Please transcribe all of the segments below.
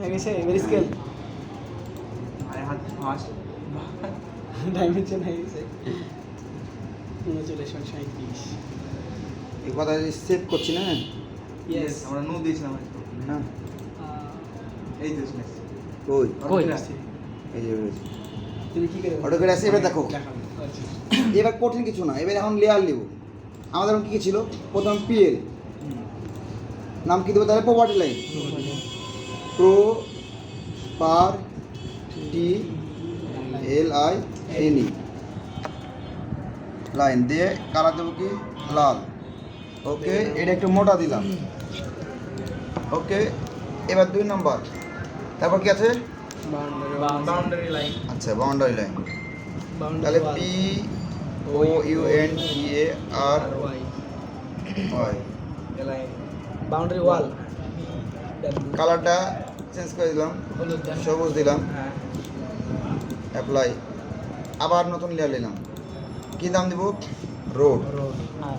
হয়ে গেছে এবার স্কেল আরে হাত ফাঁস ডাইমেনশন হয়ে গেছে 39.37 এই কথা সেভ করছি না ইয়েস আমরা নো দিয়েছিলাম না এই দিয়েছিলাম কই কই? এই যে রয়েছে তুমি কি করে অটো করে আসে এবার দেখো দেখাবো আচ্ছা এবার কঠিন কিছু না এবার এখন লেয়ার নেব আমাদের এখন কী ছিল প্রথম পিএল নাম কি দেবো তাহলে property line pro per T L I N E line দিয়ে কালার দেবো কি লাল ওকে এটা একটু মোটা দিলাম ওকে এবার 2 নম্বর তারপর কি আছে বাউন্ডারি লাইন আচ্ছা বাউন্ডারি লাইন তাহলে P O U N T A R Y Y line boundary wall কালারটা চেঞ্জ করে দিলাম হলুদ দেন সবুজ দিলাম হ্যাঁ অ্যাপ্লাই আবার নতুন লেয়ার নিলাম কী দাম দিব রোড হ্যাঁ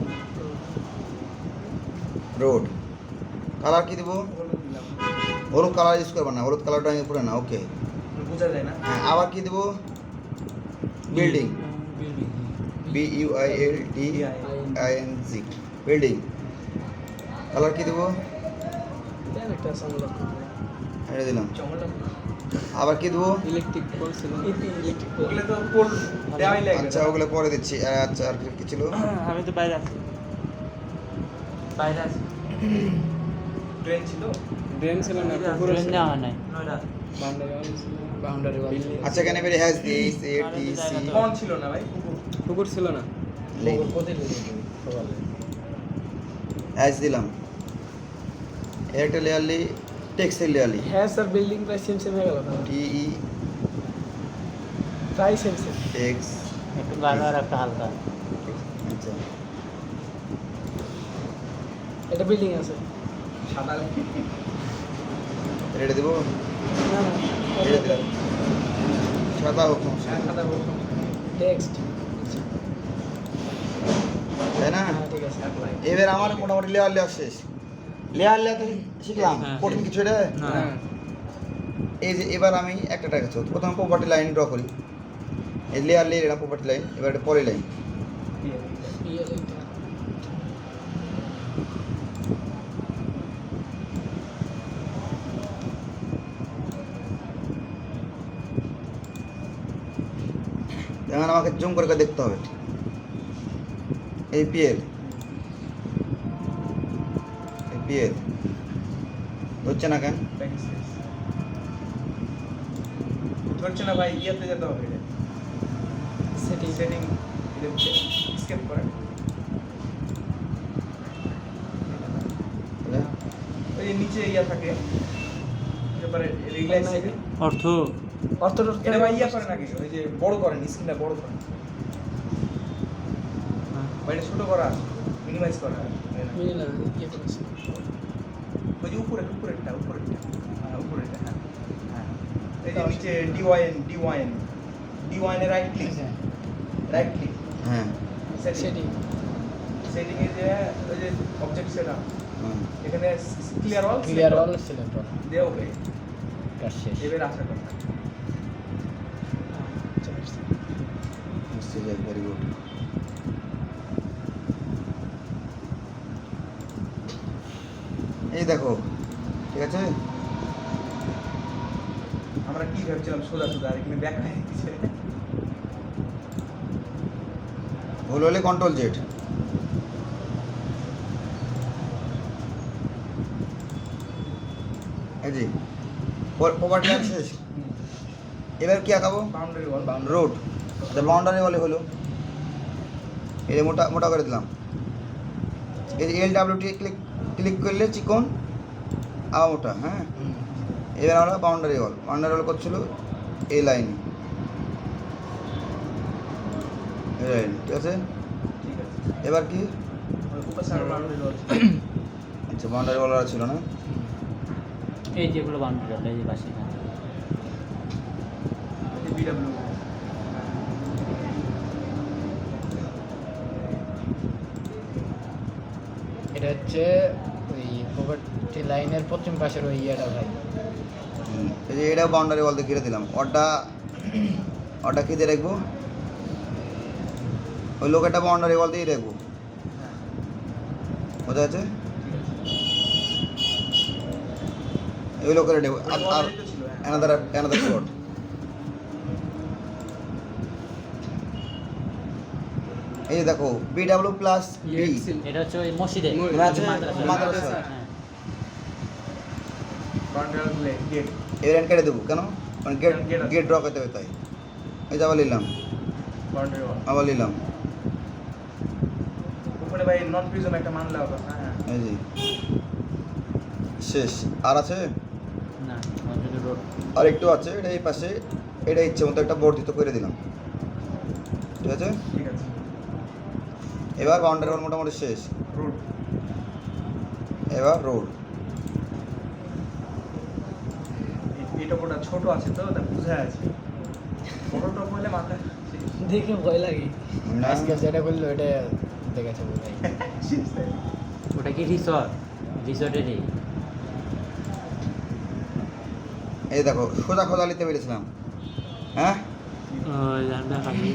রোড কালার কী দিব হলুদ দিলাম হলুদ কালার ইউজ করবো না হলুদ কালারটা উপরে না ওকে বোঝা যায় না হ্যাঁ আবার কী দিব building B U I L D I N G building colour কী দিব দেন একটা সংলগ্ন এটা দিলাম চমড়া আবার কী দেবো ইলেকট্রিক পোল ছিল ইলেকট্রিক পোল ওগুলো তো পোল দেওয়াই লাগবে আচ্ছা ওগুলো পরে দিচ্ছি আচ্ছা আর কি ছিল আমি তো বাইরে আছি বাইরে আছি ট্রেন ছিল ড্রেন ছিল না পুকুর ট্রেন ছিল যাওয়া নাই বাউন্ডারি ওয়াল ছিল বাউন্ডারি ওয়াল আচ্ছা এখানে বেরিয়ে has this A T C কোন ছিল না ভাই পুকুর ছিল না হ্যাজ দিলাম এর একটা লেয়ারলি টেক্সটাইল লেয়ারলি হ্যাঁ স্যার বিল্ডিং প্রায় সেম সেম হয়ে গেল টি ই প্রায় সেম সেম এক্স একটু গাঢ় আর একটা হালকা আচ্ছা এটা বিল্ডিং আছে সাদা এটা দেবো না না এটা দিলাম সাদা হোক সমস্যা নেই। সাদা হোক টেক্সট তাই না হ্যাঁ ঠিক আছে অ্যাপ্লাই এবার আমার মোটামুটি লেয়ার লেয়ার শেষ লেয়ার লেয়ার তো শিখলাম হ্যাঁ। কঠিন কিছু এটা হ্যাঁ এই যে এবার আমি একটা টাকা প্রথমে প্রপার্টি লাইন ড্র করি এই লেয়ার লেয়ার এটা প্রপার্টি লাইন এবার এটা পলি লাইন পিএল এটা যেমন আমাকে জুম করে করে দেখতে হবে এই পিএল এই পিএল হচ্ছে না কেন ধরছে না ভাই ইয়েতে যেতে হবে সেটিং সেটিং স্কেপ করে ওই যে নিচে ইয়া থাকে এবারে রিলাইজ অর্থ অর্থ এটা ভাই ইয়া করে নাকি ওই যে বড় করেন স্ক্রিনটা বড় করেন বা এটা ছোট করা মিনিমাইজ করা মিলা ইয়ে করেছে ওই যে উপরেরটা হ্যাঁ উপরেরটা হ্যাঁ হ্যাঁ এই যে নিচে ডিওয়াইন এর রাইট ক্লিক হ্যাঁ সেটিং সেটিং এ যে ওই যে অবজেক্ট সেটআপ হুম। এখানে clear all clear all select all দেও ভাই কাজ শেষ এবার আশা কথা ভেরি গুড এই দেখো ঠিক আছে আমরা কি ভাবছিলাম সোজা আর এখানে ব্যাক হয়ে গেছে ভুল হলে কন্ট্রোল জেড এই জি প্রপার্টি লাইন শেষ এবার কি আঁকাবো বাউন্ডারি ওয়াল রোড আচ্ছা বাউন্ডারি বলে হলো এই মোটা মোটা করে দিলাম এই এল ডাব্লিউটি ক্লিক করলে চিকন আবার মোটা হ্যাঁ এবার আমরা বাউন্ডারি ওয়াল করছিল এই লাইন এই লাইন ঠিক আছে ঠিক আছে এবার কি ওই উপর সাইড বাউন্ডারি ওয়াল আচ্ছা বাউন্ডারি ওয়াল ছিল না এই যেগুলো বাউন্ডারি আছে এই যে পাশে বিডব্লিউ এটা হচ্ছে ওই প্রপার্টি লাইনের পশ্চিম পাশের ওই ইয়েটা ভাই এই যে এটা বাউন্ডারি ওয়াল দিয়ে ঘিরে দিলাম। ওটা কি দিয়ে রাখবো? ওই লোকেরটা বাউন্ডারি ওয়াল দিয়েই রাখবো। হ্যাঁ বোঝা যাচ্ছে? ঠিক আছে। ওই লোকের নেবো। ওটা আর already তো ছিল, হ্যাঁ। Another plot. এই যে দেখো BW প্লাস B এটা হচ্ছে ওই মসজিদে মাদ্রাসা। হ্যাঁ। Boundary wall gate। এই লাইন কেটে দেবো কেন? মানে Gate আছে। গেট ড্র করতে হবে তাই। এই যে আবার নিলাম, Boundary wall। আবার নিলাম। উপরে ভাই নন প্রিজম একটা মানলে হবে। হ্যাঁ এই যে শেষ। আর আছে? না মসজিদের রোড আর একটু আছে, এটা এই পাশে। এটা ইচ্ছে মতো একটা বর্ধিত করে দিলাম। ঠিক আছে? ঠিক আছে। এবার বাউন্ডারি ওয়াল মোটামুটি শেষ। রোড। এবার রোড। এটা পুরো ছোট আছে তো তা বুঝা আছে। বড় টপ হলে মাথা দেখে ভয় লাগে। না। আজকে যেটা করলো এটা দেখেছে বোধ হয়। শেষ তাই। ওটা কি রিসর্টেরই এই দেখো সোজা খোদা নিতে পেরেছিলাম। হ্যাঁ ওই জানটা খালি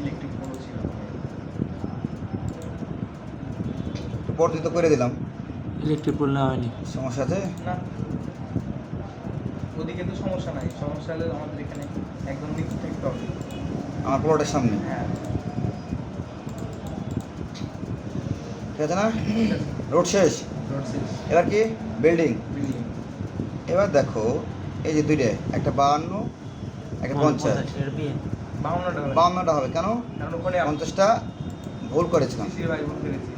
ইলেকট্রিক পোল ছিল। বর্ধিত করে দিলাম। ইলেকট্রিক পোল না হয়নি সমস্যা আছে? না ওদিকে তো সমস্যা নাই। সমস্যা হলে আমাদের এখানে একদম দিক থাকতে হবে। আমার প্লটের সামনে। হ্যাঁ ঠিক আছে না? ঠিক আছে। রোড শেষ। রোড শেষ। এবার কি? বিল্ডিং। বিল্ডিং। এবার দেখো এই যে দুইটা, একটা 52, একটা 50। এর বিয়ে 52টা হবে। 52টা হবে কেন? কারণ ওখানে 50টা ভুল করেছিলাম। সিসির ভাই ভুল করেছি।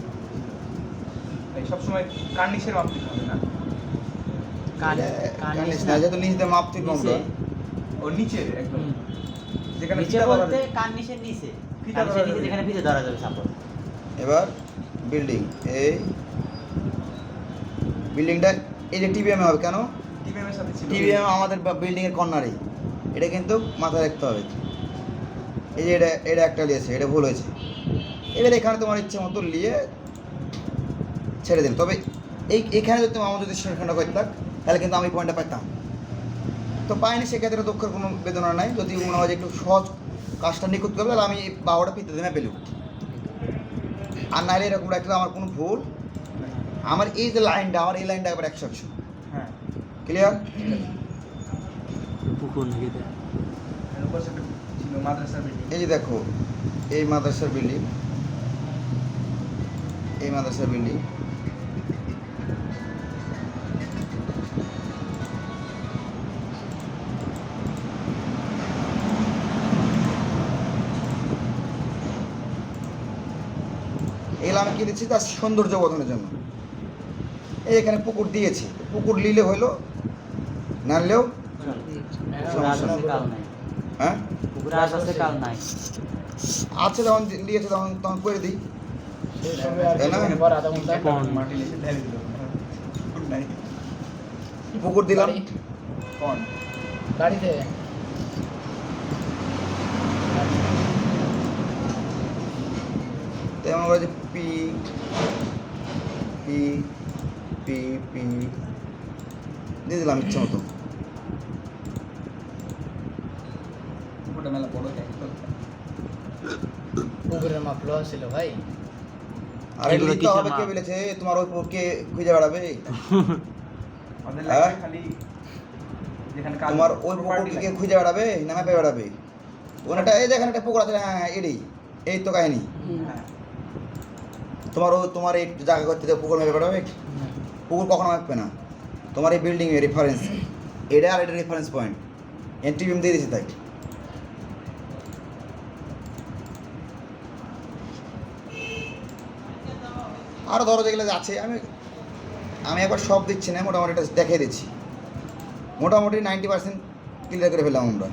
এই সবসময় কার্নিশের মাপ দিতে হবে না। কানিস না, যেহেতু নিচ দিয়ে মাপ তুই কম নিচে। ও নিচের একদম হুম। যেখানে নিচে ফিতা ধরা বলতে যাবে। কার্নিশের নিচে ফিতা ধরা কার্নিশের নিচে যাবে। যেখানে ফিতে ধরা যাবে সাপোর্ট এবার বিল্ডিং। এই বিল্ডিংটা এই যে TBM হবে কেন? টিবিএম এর সাথে ছিল। TBM আমাদের বিল্ডিংয়ের কর্নারে। এটা কিন্তু মাথায় রাখতে হবে। এই যে এটা একটা লিয়েছে, এটা ভুল হয়েছে। এবার এখানে তোমার ইচ্ছে মতো নিয়ে ছেড়ে দিন। তবে এইখানে যদি আমার যদি সেখানটা করতাম তাহলে কিন্তু আমি পয়েন্টটা পাইতাম। তো পাইনি, সেক্ষেত্রে দুঃখের কোনো বেদনা নাই। যদি মনে হয় যে একটু সহজ কাজটা নিখুঁত করবে তাহলে আমি বারোটা পিতে দেবে পেলু। আর নাহলে এরকম রাখলে আমার কোনো ভুল। আমার এই যে লাইনটা, আমার এই লাইনটা একবার 100। হ্যাঁ ক্লিয়ার? পুকুর নাকি দেয় এর উপর সেটা ছিল মাদ্রাসা বিল্ডিং। এই যে দেখো এই মাদ্রাসার বিল্ডিং, এই মাদ্রাসার বিল্ডিং। এগুলো আমি কি দিচ্ছি? তার সৌন্দর্য বর্ধনের জন্য। এই এখানে পুকুর দিয়েছি, পুকুর নিলে হইলো, নানলেও পুকুর আশপাশে কাল নাই হ্যাঁ পুকুর আশপাশে কাল নাই আছে, যখন নিয়েছে তখন করে দিই। সেই সময় আর তাই না? কিছুক্ষণ পর আধা ঘন্টা কোন? মাটি লেগে ঢেলে দিল। Good night. পুকুর দিলাম। বাড়ি- কোন? বাড়িতে তেমন করে যে পি পি পি পি দিয়ে দিলাম ইচ্ছে মতো। পুকুরটা মেলা বড় যায় তো। পুকুরের মাপ লো ছিল ভাই। আর এগুলো লিখতে কিসের হবে কে মাপ? বলেছে তোমার ওই পুকুরকে খুঁজে বেড়াবে? আমাদের হ্যাঁ? লাগবে খালি যেখানে কাজ তোমার ওই পুকুরকে খুঁজে বেড়াবে না মেপে বেড়াবে? ওখানে এই যেখানে একটা পুকুর আছে, হ্যাঁ এটাই, এই তো কাহিনী। হ্যাঁ তোমার এই জায়গা করতে যে পুকুর মেপে বেড়াবে? পুকুর কখনো মাপবে না। তোমার এই বিল্ডিং এর রেফারেন্স এটা, আর এটা রেফারেন্স পয়েন্ট এনটিবিএম দিয়ে দিয়েছি তাই। আরও ধরো যেগুলো আছে, আমি একবার সব দিচ্ছি না, মোটামুটি এটা দেখিয়ে দিচ্ছি। মোটামুটি 90% ক্লিয়ার করে ফেললাম আমরা।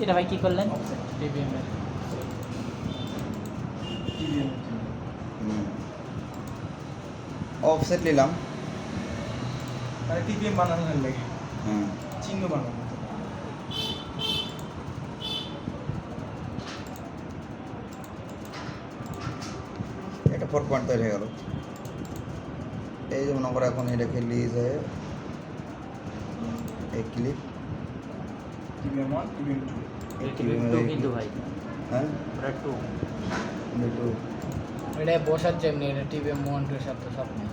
এটা ভাই কি করলেন? টিভিএম এর অফসেট নিলাম। মানে টিপিএম বানানোর লাগে হ্যাঁ, চিহ্ন বানানো। এটা 4 পয়েন্ট তৈরি হয়ে গেল। এই যেমন আমরা এখন এটাকে লিজ হয়ে এই ক্লিপ টিপিএম 1 টিপিএম 2 টু কিন্তু ভাই হ্যাঁ ওটা টু একটু এটা বসাচ্ছে এমনি, এটা টিভিএম 1 2 এর সাথে সব নেই।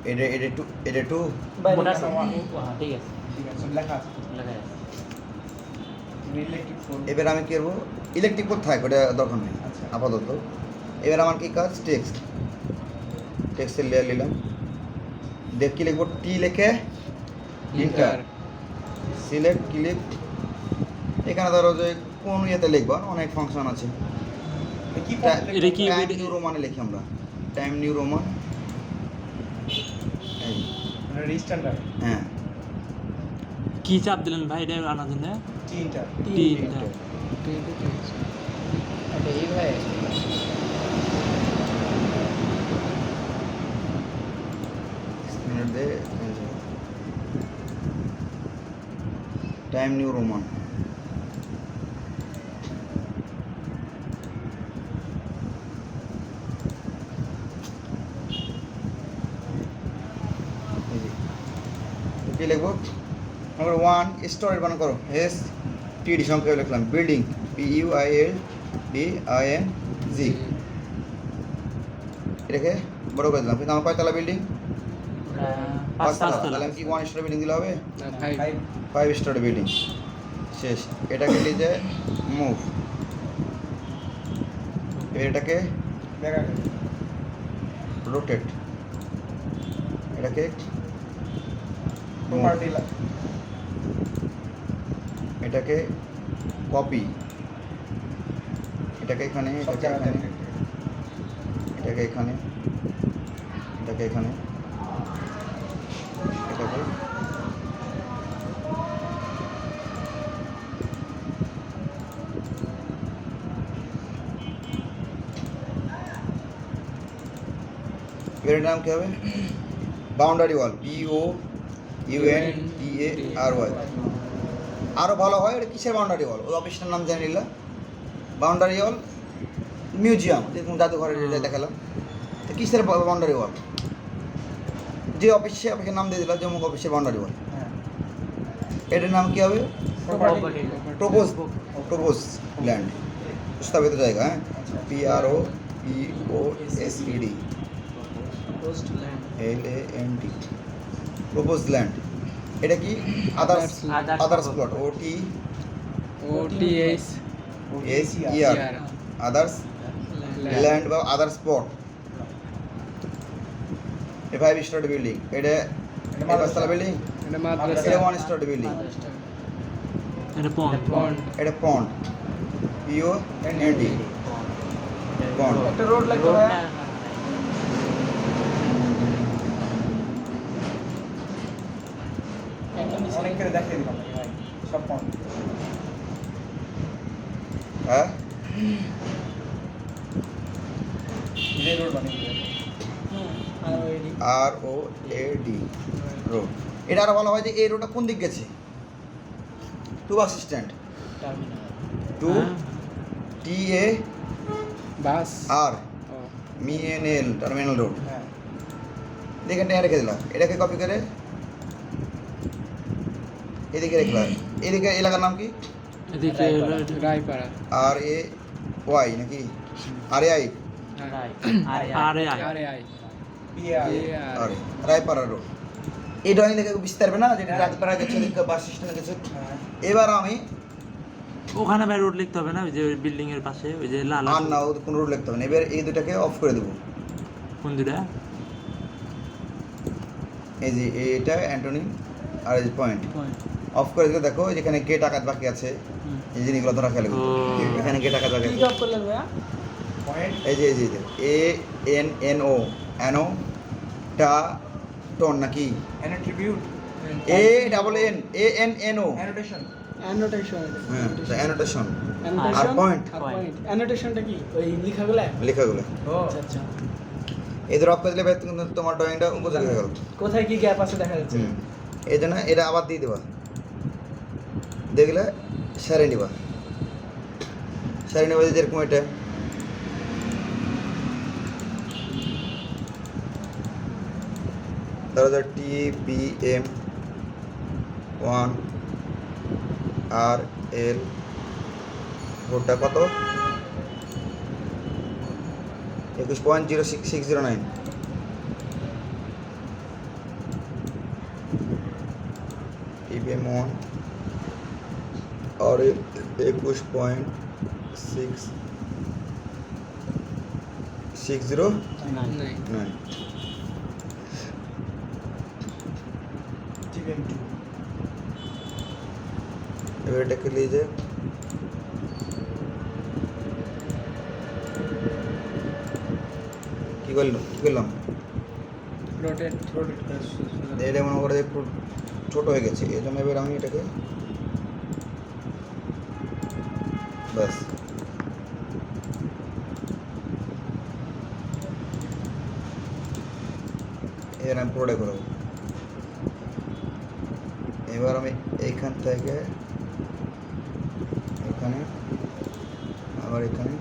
এটা টু ওটা হ্যাঁ ঠিক আছে ঠিক আছে লেখা আছে লেখা আছে। Electric phone. এবার আমি কি করবো, ইলেকট্রিক বোর্ড থাক, ওটা দরকার নেই আচ্ছা। আপাতত। এবার আমার কি কাজ, টেক্সটের লেয়ার নিলাম, দেখ কি লিখবো, টি লিখে ইন্টার সিলেক্ট ক্লিপ। এখানে ধরো যে কোন ইয়েতে লিখবো, অনেক ফাংশন আছে। কি এটা কি টাইম নিউ রোমানে লিখি আমরা, টাইম নিউ রোমান। এই রিস্ট্যান্ডার্ড হ্যাঁ কি চাপ দিলেন ভাই এটা আনার জন্য? টি ইন্টার তিনটা এটা এই ভাই মিনিট দে, টাইম নিউ রোমান। কি লিখবো, নাম্বার 1 স্টোরেজ বানান করো, এস টিডি সংখ্যা লিখলাম, বিল্ডিং BUILDING। এটাকে বড় করে দিলাম, কিন্তু আমার কয়তলা বিল্ডিং, পাঁচতলা। তাহলে আমি কি 1 স্টোর বিল্ডিং দিলে হবে? 5 স্টোর বিল্ডিং শেষ। এটাকে লিজে মুভ, এটাকে দেখা রোটেট, এটাকে প্রপার্টি এটাকে কপি, এটাকে এখানে, সব এটাকে জায়গায় এখানে, এটাকে এখানে, এটাকে এখানে, এটাকে এর নাম কি হবে, বাউন্ডারি ওয়াল, BOUNDARY। আরও ভালো হয়, এটা কিসের বাউন্ডারি ওয়াল, ওই অফিসটার নাম জানি নিলাম, বাউন্ডারি ওয়াল মিউজিয়াম, যেরকম জাদুঘরে দেখালাম। তো কিসের বাউন্ডারি ওয়াল, যে অফিসে অফিসের নাম দিয়ে দিলাম, যেমন অফিসের বাউন্ডারি ওয়াল। হ্যাঁ এটার নাম কি হবে, প্রপোজ ল্যান্ড, প্রস্তাবিত জায়গা। হ্যাঁ, PROPOSED LAND, প্রপোজ ল্যান্ড। এটা কি others plot, OTS OTSER, others land বা আদার্স প্লট। এ 5 স্টার বিল্ডিং, এটা পাঁচতলা বিল্ডিং, এটা এটা 1 স্টার বিল্ডিং, এটা পন্ড এটা পন্ড, POND পন্ড। একটা রোড লাগবে ভাই অনেক করে দেখিয়ে দিলাম ভাই সব পয়েন্ট হ্যাঁ, এই রোড বানিয়ে দিলাম ROAD রোড। এটা আরো ভালো হয় যে এই রোডটা কোন দিক গেছে, to bus stand, to TA bus R MINL terminal road. হ্যাঁ দেখেন এটা রেখে দিলাম, এটাকে কপি করে এদিকে রেখলাম। এদিকে এলাকার নাম কি, এদিকে রায়পাড়া RAY নাকি RAI, আরে পিআর আরে রায়পাড়া রোড। এই ড্রয়িং দেখে বুঝতে পারবে না যেটা রায়পাড়া গেছে, এদিকে বাস স্ট্যান্ড গেছে। হ্যাঁ এবার আমি ওখানে ভাই রোড লিখতে হবে না, ওই যে বিল্ডিং এর পাশে ওই যে লাল আর না, ও কোনো রুট লিখতে হবে না। এবার এই দুটাকে অফ করে দেবো। কোন দুটা? এই যে এটা অ্যান্টোনিম আর এই পয়েন্ট অফ করে দিলে দেখো যেখানে গেট আকার বাকি আছে, এই জিনিসগুলো ধরা খেলে ও। এখানে গেট আকার বাকি কি আছে। জব করলেন ভাইয়া? পয়েন্ট এই যে এ এন এন ও অ্যানো টা টন নাকি attribute A double N A N N O annotation annotation. হ্যাঁ অ্যানোটেশন Annotation আর point? আর পয়েন্ট। অ্যানোটেশনটা কি? ওই লেখাগুলো? লেখাগুলো ও আচ্ছা আচ্ছা। এদের অফ করে দিলে ভাই কিন্তু তোমার ড্রয়িংটা উপযোগী হয়ে গেল। কোথায় কি গ্যাপ আছে দেখা যাচ্ছে। এই জন্য এটা আবার দিয়ে দেবা, দেখলে সারে নিবা, সারে নিবা যেরকম এটা ধরো টি বি এম 1 আর এল ভোটটা কত 21.0609 टीबीएम 1 और 21.609 টিবিএম 2 এবার এটাকে নিয়ে যে কি করলাম রোটেট। রোটেট এটা মনে করে একটু ছোট হয়ে গেছে, এই জন্য এবার আমি এটাকে ব্যাস এর আমি পুরোটাই করবো। এবার আমি এইখান থেকে এখানে আবার এখানে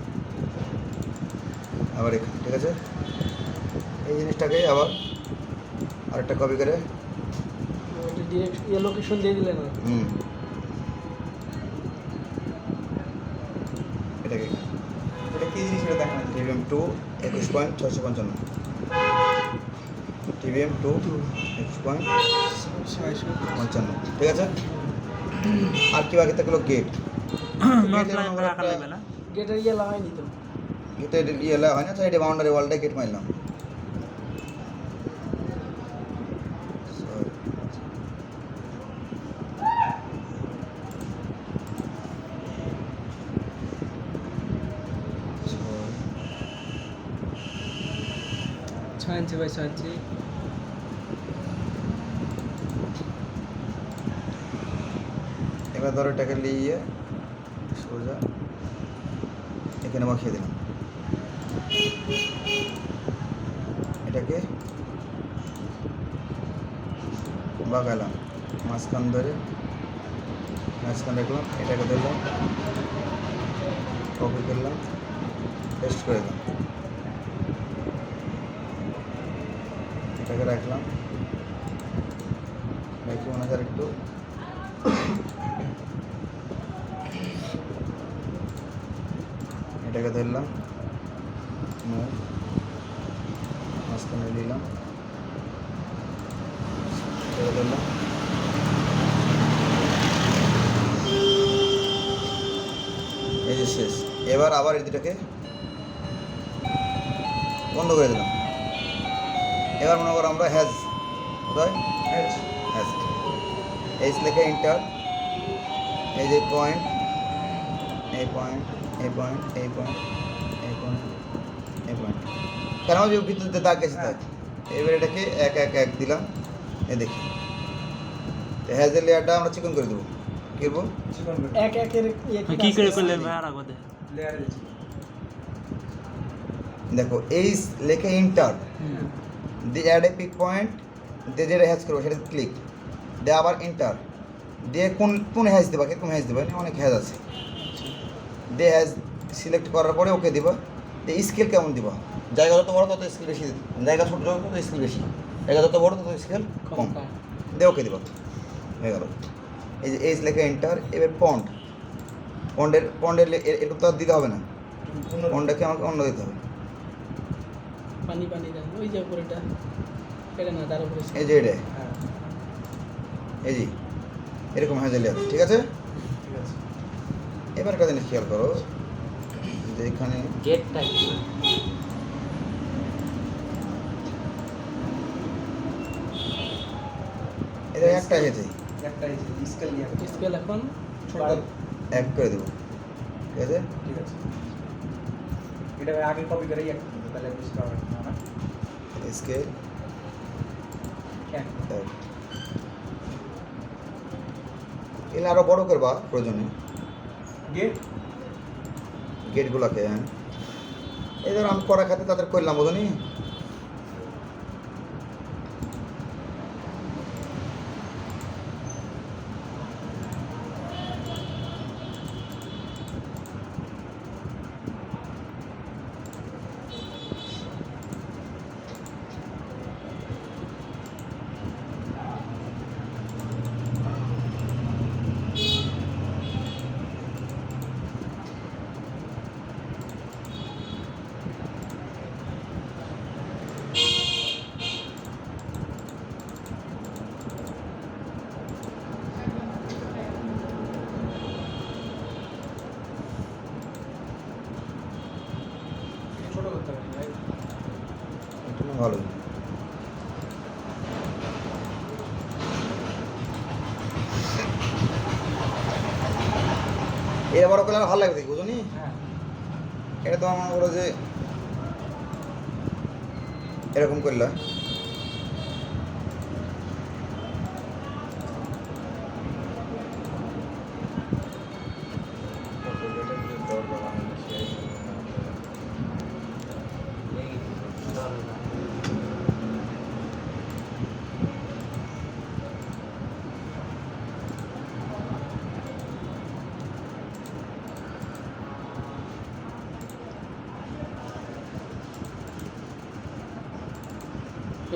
আবার এখানে, ঠিক আছে। এই জিনিসটাকে আবার আরেকটা কপি করে ওটা ডিরেক্ট লোকেশন দিয়ে দিলেন। এটাকে এটা কি জিনিস এটা দেখানো যায় টিভিএম 2 21.655 টিভিএম 2 21.55, ঠিক আছে। আর কি বাকি থাকলো গেট, নট লাইন রাখা লাগবে না? গেটের ইয়ে লাগাইনি তো। গেটের ইয়ে হয় না, সাইডে বাউন্ডারি ওয়ালটা গেট মারলাম। ছয় ইঞ্চি বাই 6 ইঞ্চি। এবার ধরো এটাকে নিয়ে সোজা এখানে বসিয়ে দিলাম, এটাকে বাগালাম, মাঝখান ধরে মাঝখান রাখলাম, এটাকে ধরলাম, কপি করলাম, পেস্ট করে দিলাম, এটাকে রাখলাম, রেখে মনে কর একটু এটাকে ধরলাম, মাঝখানে নিলাম, এটাকে ধরলাম, এই যে শেষ। এবার আবার এই দুটাকে বন্ধ করে দিলাম। এবার মনে করো আমরা হ্যাজ কোথায় হ্যাঁ হ্যাজ এইচ লেখে ইন্টার, এই যে পয়েন্ট, এই পয়েন্ট, এই পয়েন্ট, এই পয়েন্ট, এই পয়েন্ট, এই পয়েন্ট, কেন যে ভিতরে দাগ গেছে দাগ। এবার এটাকে এক এক এক দিলাম, এ দেখি হ্যাজের লেয়ারটা আমরা চিকন করে দেবো। কী করবো? চিকন করে এক একের ইয়ে কি করে করলেন ভাই আর আগে? লেয়ারে দিচ্ছি দেখো এইচ লেখে ইন্টার, দিয়ে অ্যাড এ পিক পয়েন্ট, দিয়ে যেটা হ্যাজ করবো সেটা ক্লিক, দিয়ে আবার ইন্টার, দিয়ে কোন কোন হ্যাজ দেবা, কিরকম হ্যাজ দেবা, অনেক হ্যাজ আছে। দিয়ে হ্যাজ সিলেক্ট করার পরে ওকে দিবা। দিয়ে স্কেল কেমন দিবা, জায়গা যত বড় তত স্কেল বেশি, জায়গা ছোটো যত তত স্কেল বেশি, জায়গা যত বড় তত স্কেল কম, দিয়ে ওকে দিবা, হয়ে গেল। এই যে এইচ লেখা এন্টার। এবার পন্ড, পন্ডের একটু তো আর দিতে হবে না, পন্ডটাকে আমাকে অন্য দিতে হবে। পানি পানি দেন ওই যে উপরেটা, এটা না তার উপরে। এই যে এটা, হ্যাঁ এই যে এরকম হ্যাজেল লেয়ার, ঠিক আছে। ঠিক আছে এবার একটা জিনিস খেয়াল করো যে এখানে গেটটা কি এটা একটা হেঁচে একটা এই যে স্কেল নিয়ে স্কেল এখন ছোট এক করে দেবো ঠিক আছে ঠিক আছে এটা আগে কপি করে এক তাহলে বুঝতে পারবেন না স্কেল কেন এগুলো আরো বড় করবা প্রয়োজনে গেট গেটগুলোকে হ্যাঁ এই ধর আমি করা খাতে তাদের করলাম বোঝনি ছোট করতে হবে ভাই এটা না ভালো এটা বড় করলে আরো ভালো লাগবে দেখি বুঝনি হ্যাঁ এটা তো আমার মনে করো যে এরকম করলে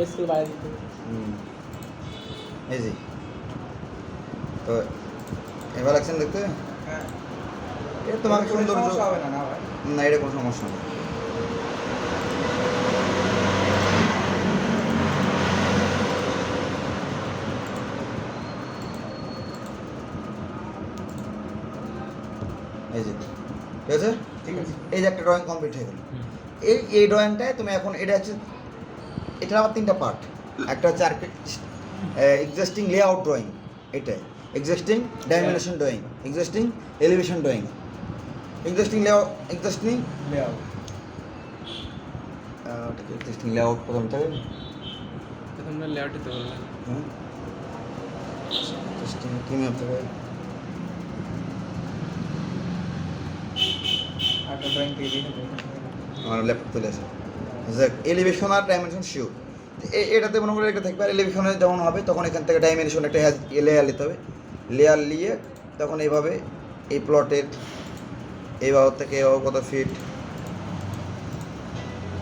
স্কেল বাইরে দিতে হবে। এই যে তো এবার লাগছেন দেখতে হ্যাঁ এটা তোমাকে সুন্দর সমস্যা হবে না না ভাই না এটা কোনো সমস্যা নেই এই যে ঠিক আছে ঠিক আছে এই যে একটা ড্রয়িং কমপ্লিট হয়ে গেল এই ড্রয়িংটায় তুমি এখন এটা হচ্ছে এটা আমার তিনটা পার্ট একটা হচ্ছে এক্সিস্টিং লেআউট ড্রয়িং এটা existing dimension drawing existing elevation drawing existing layout existing layout existing layout প্রথম থেকে তোমরা লেআউট দিতে বললে এক্সিস্টিং কি ম্যাপ থেকে একটা ড্রয়িং পেয়ে দিই আমার ল্যাপটপ চলে আসে এলিভেশন আর ডাইমেনশন শিওর এটাতে মনে করে একটা থাকবে আর এলিভেশনে যখন হবে তখন এখান থেকে ডাইমেনশন একটা লেয়ার নিতে হবে লেয়ার নিয়ে তখন এইভাবে এই প্লটের এই বাহু থেকে এই বাহু কত ফিট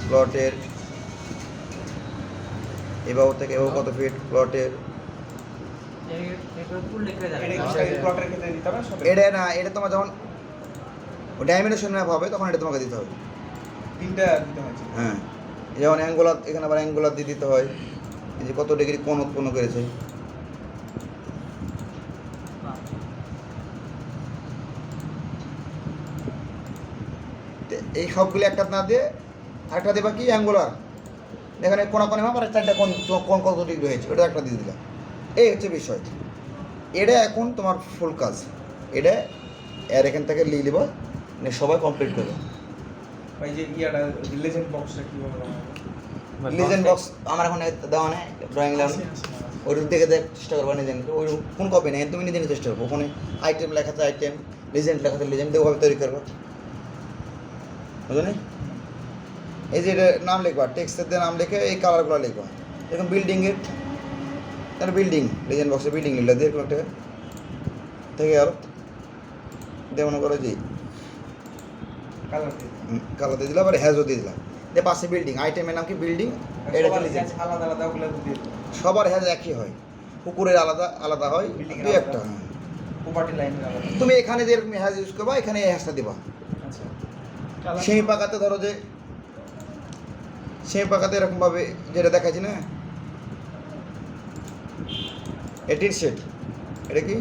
প্লটের এই বাহু থেকে এই বাহু কত ফিট প্লটের প্লটের ক্ষেত্রে দিতে হবে সব এটা না এটা তোমার যখন ডাইমেনশন ম্যাপ হবে তখন এটা তোমাকে দিতে হবে তিনটা দিতে হয়েছে হ্যাঁ যেমন অ্যাঙ্গুলার এখানে আবার অ্যাঙ্গুলার দিয়ে দিতে হয় এই যে কত ডিগ্রি কোণ উৎপন্ন করেছে এই সবগুলি একটা না দিয়ে একটা দেবা কি অ্যাঙ্গুলার এখানে কোনাকোনি মাপ আর চারটা কোন কত ডিগ্রি হয়েছে ওটা একটা দিয়ে দিলাম এই হচ্ছে বিষয় এটা এখন তোমার ফুল কাজ এটা এর এখান থেকে লিয়ে নেবো সবাই কমপ্লিট করবে ওই যে ইয়াটা লেজেন্ড বক্সটা কিভাবে লিজেন্ড বক্স আমার এখন দেওয়া নেই ড্রয়িং ল্যাব ওই দেখে দেখ চেষ্টা করবো নিজে ওই কোন কপি নেই তুমি নিজে চেষ্টা করবো ওখানে আইটেম লেখাতে আইটেম লিজেন্ড লেখাতে লিজেন্ড ওভাবে তৈরি করবো বুঝলি এই যে এটা নাম লিখবা টেক্সটের দিয়ে নাম লিখে এই কালারগুলো লিখবা এরকম বিল্ডিংয়ের তার বিল্ডিং লিজেন্ড বক্সে বিল্ডিং লিখলে দিয়ে এরকম একটা থেকে আর দিয়ে মনে করো যে কালার দিয়ে কালার দিয়ে দিলাম আবার হ্যাজও দিয়ে দিলাম দিয়ে পাশে বিল্ডিং আইটেমের নাম কি বিল্ডিং এটা সবার লিজেন্ড আলাদা আলাদা ওগুলো দিয়ে দেবো সবার হ্যাজ একই হয় পুকুরের আলাদা আলাদা হয় Building এর দুই আলাদা। একটা হ্যাঁ। প্রপার্টি লাইনের আলাদা তুমি এখানে যে এরকম হ্যাজ ইউজ করবা এখানে এই হ্যাজটা দিবা আচ্ছা সেই পাকাতে ধরো যে সেই পাকাতে এরকমভাবে যেটা দেখাচ্ছি না এটির সেট এটা কি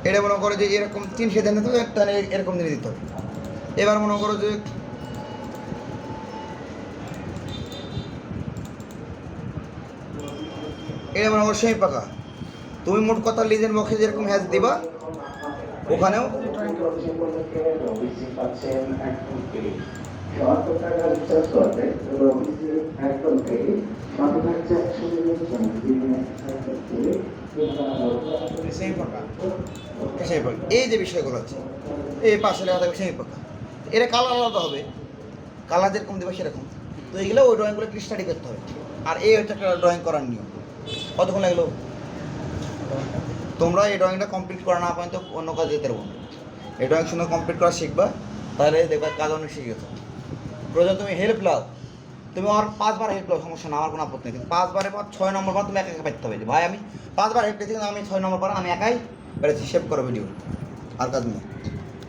এটা মনে করো যে এরকম 3 সিদ্ধান্ত তো তাহলে এরকম দিয়ে দিতে হবে। এবার মনে করো যে এটা মনে করো সেমি পাকা, তুমি মোট কথা লিজেন্ড বক্সে যেরকম হ্যাজ দিবা ওখানেও সেমি ফাঁকা। সেমি পাকা। এই যে বিষয়গুলো আছে এই পাশে লেখা থাকবে সেমি পাকা, এটা কালার আলাদা হবে, কালার যেরকম দেবে সেরকম। তো এইগুলো ওই ড্রয়িংগুলো একটু স্টাডি করতে হবে। আর এই হচ্ছে একটা ড্রয়িং করার নিয়ম। কতক্ষণ লাগলো? তোমরা এই ড্রয়িংটা কমপ্লিট করা না পর্যন্ত অন্য কাজে যেতে পারবো না। এই ড্রয়িং সুন্দর কমপ্লিট করা শিখবা, তাহলে দেখবা কাজ অনেক শিখে গেছো। প্রয়োজন তুমি হেল্প নাও, তুমি আমার 5 বার হেল্প নাও, সমস্যা না, আমার কোনো আপত্তি নেই। কিন্তু 5 বারের পর 6 নম্বর বার তুমি একা একা পাইতে হবে যে ভাই আমি 5 বার হেল্প পেয়েছি কিন্তু আমি 6 নম্বর বার আমি একাই পেরেছি। সেভ করো ভিডিও, আর কাজ নেই।